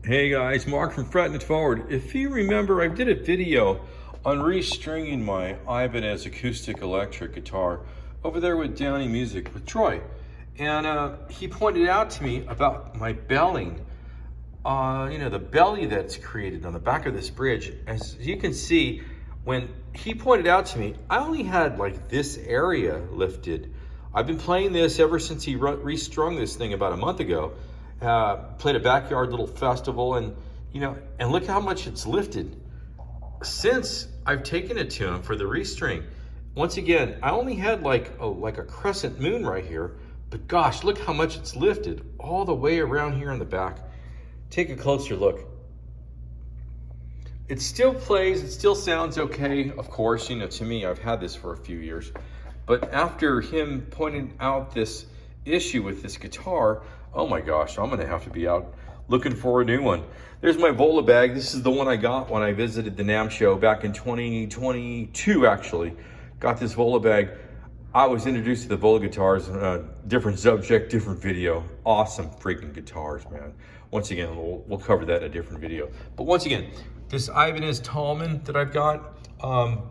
Hey guys, Mark from Fretting It Forward. If you remember, I did a video on restringing my Ibanez Acoustic Electric Guitar over there with Downey Music with Troy. And he pointed out to me about my belling, the belly that's created on the back of this bridge. As you can see, when he pointed out to me, I only had like this area lifted. I've been playing this ever since he restrung this thing about a month ago. Played a backyard little festival, and look how much it's lifted since I've taken it to him for the restring. Once again, I only had like a crescent moon right here, but gosh, look how much it's lifted all the way around here in the back. Take a closer look. It still plays, it still sounds okay, of course. To me, I've had this for a few years, but after him pointing out this issue with this guitar, oh my gosh, I'm gonna have to be out looking for a new one. There's my Vola bag. This is the one I got when I visited the NAMM show back in 2022, actually. Got this Vola bag. I was introduced to the Vola guitars, different subject, different video. Awesome freaking guitars, man. Once again, we'll cover that in a different video. But once again, this Ibanez Talman that I've got,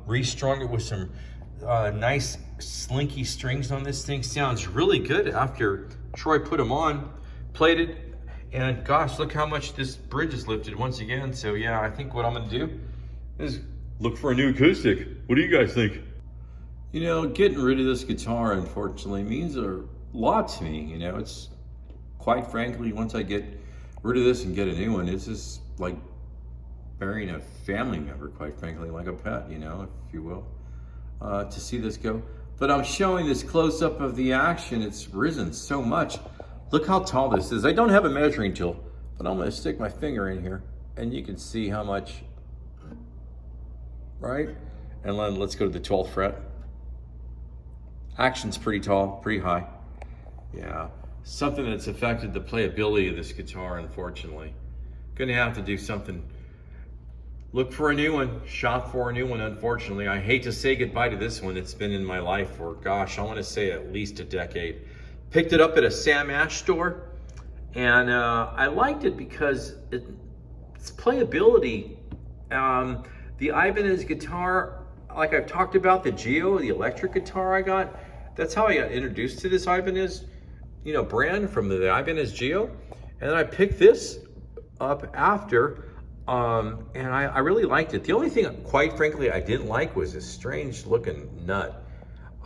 restrung it with some nice slinky strings on this thing. Sounds really good after Troy put them on, played it, and gosh, look how much this bridge is lifted once again. So yeah, I think what I'm gonna do is look for a new acoustic. What do you guys think? Getting rid of this guitar, unfortunately, means a lot to me. It's quite frankly, once I get rid of this and get a new one, it's just like burying a family member, quite frankly, like a pet, if you will, to see this go. But I'm showing this close-up of the action. It's risen so much. Look how tall this is. I don't have a measuring tool, but I'm gonna stick my finger in here and you can see how much, right? And then let's go to the 12th fret. Action's pretty tall, pretty high. Yeah, something that's affected the playability of this guitar, unfortunately. Gonna have to do something. Look for a new one, shop for a new one, unfortunately. I hate to say goodbye to this one. It's been in my life for, gosh, I want to say at least a decade. Picked it up at a Sam Ash store, and I liked it because its playability. The Ibanez guitar, like I've talked about, the Geo, the electric guitar I got, that's how I got introduced to this Ibanez, brand from the Ibanez Geo. And then I picked this up after, and I really liked it. The only thing, quite frankly, I didn't like was this strange looking nut.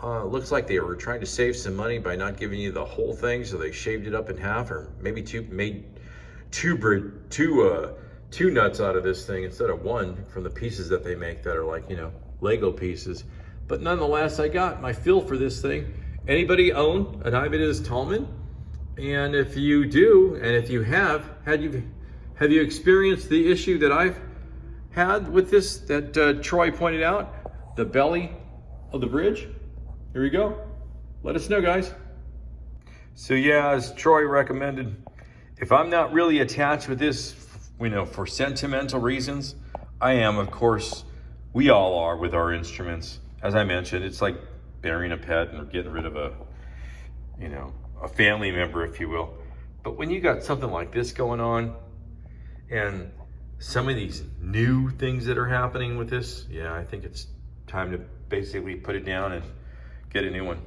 Looks like they were trying to save some money by not giving you the whole thing, so they shaved it up in half, or maybe made two nuts out of this thing instead of one from the pieces that they make that are like, Lego pieces. But nonetheless, I got my feel for this thing. Anybody own an Ibanez Talman? And if you do, and if you have you experienced the issue that I've had with this, that Troy pointed out, the belly of the bridge? Here we go. Let us know, guys. So yeah, as Troy recommended, if I'm not really attached with this, for sentimental reasons, I am, of course. We all are with our instruments. As I mentioned, it's like burying a pet and getting rid of a family member, if you will. But when you got something like this going on, and some of these new things that are happening with this, yeah, I think it's time to basically put it down and get a new one.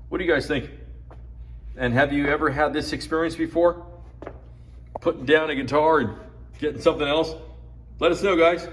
What do you guys think? And have you ever had this experience before? Putting down a guitar and getting something else? Let us know, guys.